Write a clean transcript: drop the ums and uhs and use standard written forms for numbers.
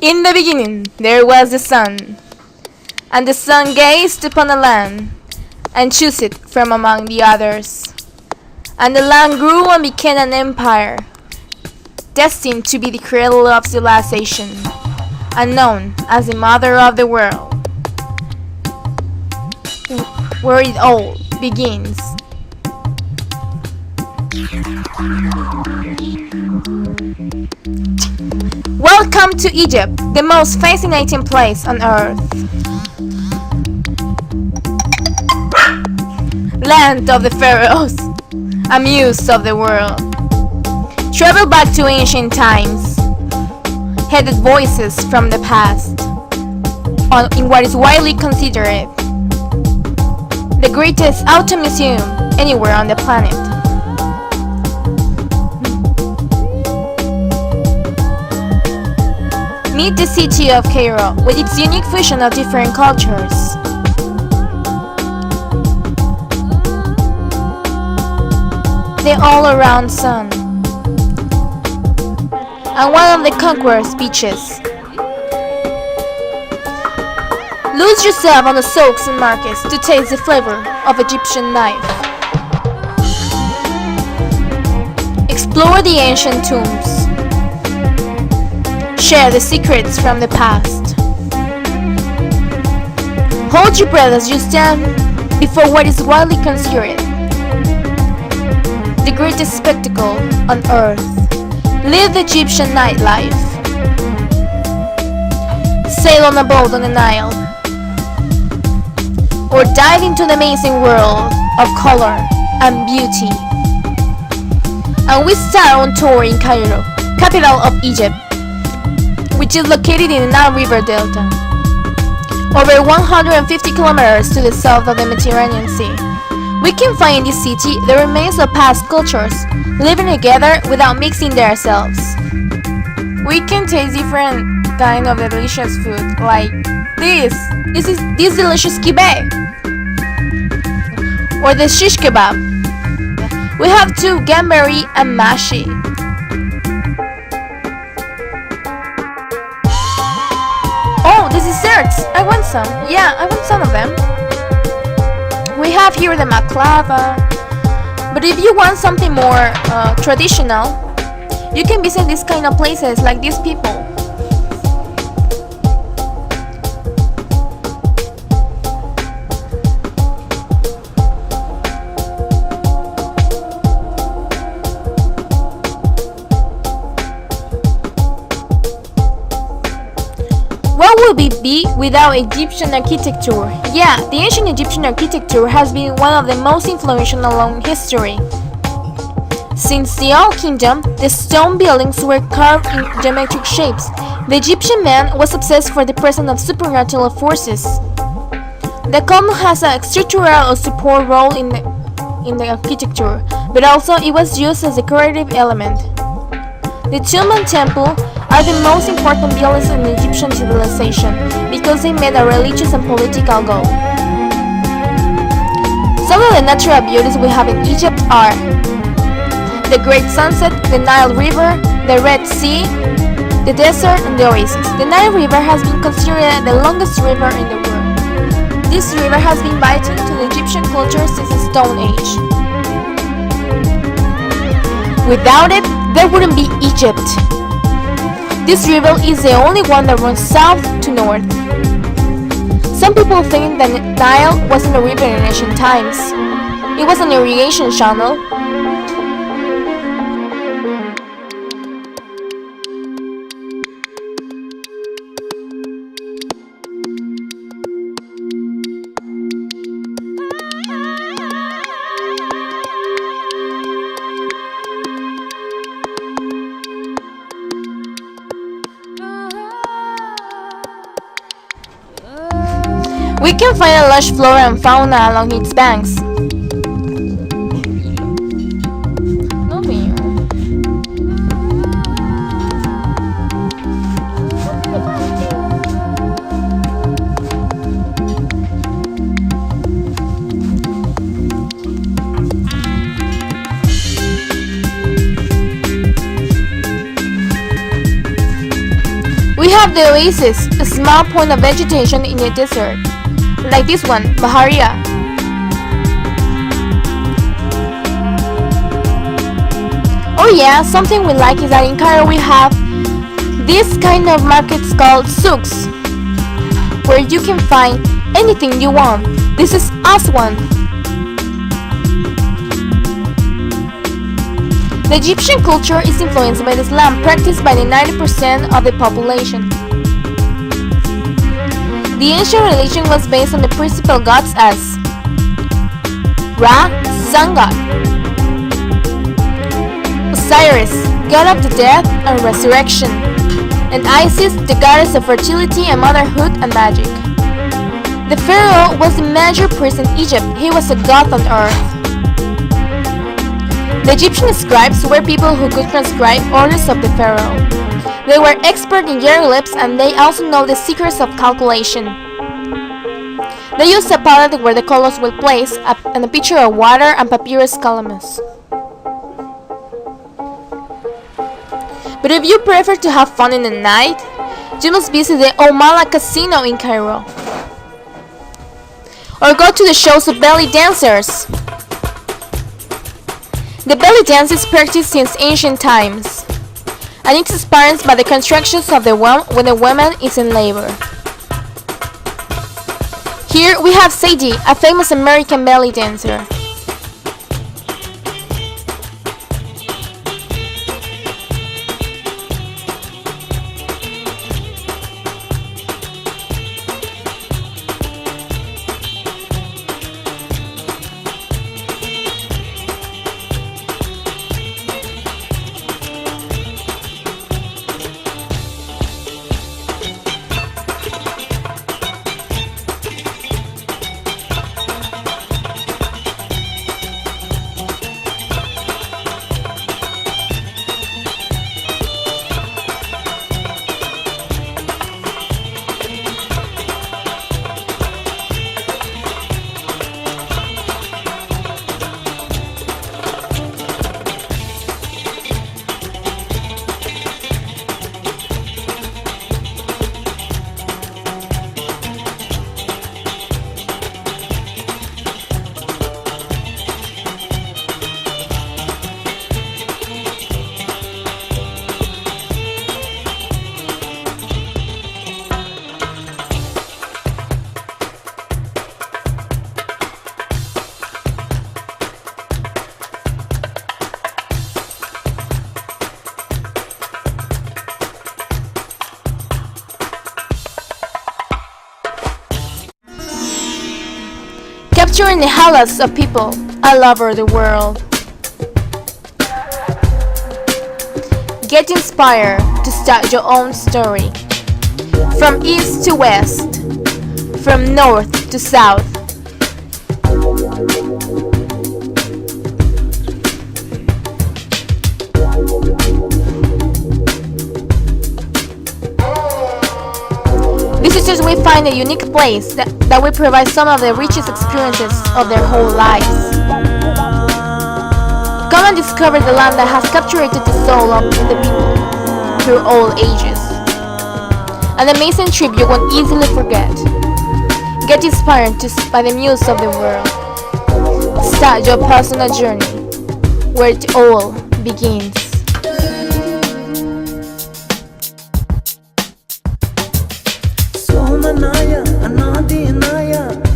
In the beginning there was the sun, and the sun gazed upon the land, and chose it from among the others. And the land grew and became an empire, destined to be the cradle of civilization, and known as the mother of the world, where it all begins. Welcome to Egypt, the most fascinating place on earth. Land of the pharaohs, a muse of the world. Travel back to ancient times, headed voices from the past, in what is widely considered the greatest auto museum anywhere on the planet. Meet the city of Cairo with its unique fusion of different cultures. The all-around sun, and one of the conqueror's beaches. Lose yourself on the souks and markets to taste the flavor of Egyptian life. Explore the ancient tombs. Share the secrets from the past. Hold your breath as you stand before what is widely considered the greatest spectacle on earth. Live the Egyptian nightlife. Sail on a boat on the Nile, or dive into the amazing world of color and beauty. And we start on tour in Cairo, capital of Egypt, which is located in the Nile River Delta, over 150 kilometers to the south of the Mediterranean Sea. We can find in this city the remains of past cultures living together without mixing themselves. We can taste different kind of delicious food, like this delicious kibbeh, or the shish kebab. We have too gambari and mashi. Oh, the desserts! I want some. Yeah, I want some of them. We have here the baklava. But if you want something more traditional, you can visit these kind of places like these people. What would we be without Egyptian architecture? Yeah, the ancient Egyptian architecture has been one of the most influential along history. Since the Old Kingdom, the stone buildings were carved in geometric shapes. The Egyptian man was obsessed for the presence of supernatural forces. The column has a structural support role in the architecture, but also it was used as a decorative element. The tomb and temple are the most important buildings in Egyptian civilization because they made a religious and political goal. Some of the natural beauties we have in Egypt are the Great Sunset, the Nile River, the Red Sea, the desert, and the oasis. The Nile River has been considered the longest river in the world. This river has been vital to the Egyptian culture since the Stone Age. Without it, there wouldn't be Egypt. This river is the only one that runs south to north. Some people think that the Nile wasn't a river in ancient times. It was an irrigation channel. We can find a lush flora and fauna along its banks. have the oasis, a small point of vegetation in the desert, like this one, Baharia. Oh yeah, something we like is that in Cairo we have this kind of markets called souks, where you can find anything you want. This is Aswan. The Egyptian culture is influenced by Islam practiced by the 90% of the population. The ancient religion was based on the principal gods as Ra, sun god; Osiris, god of the death and resurrection; and Isis, the goddess of fertility and motherhood and magic. The pharaoh was the major priest in Egypt. He was a god on earth. The Egyptian scribes were people who could transcribe orders of the pharaoh. They were expert in hieroglyphs and they also know the secrets of calculation. They used a palette where the colors were placed and a picture of water and papyrus calamus. But if you prefer to have fun in the night, you must visit the Omala Casino in Cairo. Or go to the shows of belly dancers. The belly dance is practiced since ancient times, and it's experienced by the contractions of the womb when the woman is in labor. Here we have Sadie, a famous American belly dancer. Capturing the halas of people all over the world. Get inspired to start your own story. From east to west, from north to south. Visitors will find a unique place that will provide some of the richest experiences of their whole lives. Come and discover the land that has captivated the soul of the people through all ages. An amazing trip you won't easily forget. Get inspired by the muse of the world. Start your personal journey where it all begins. Somanaya, Anadi Naya.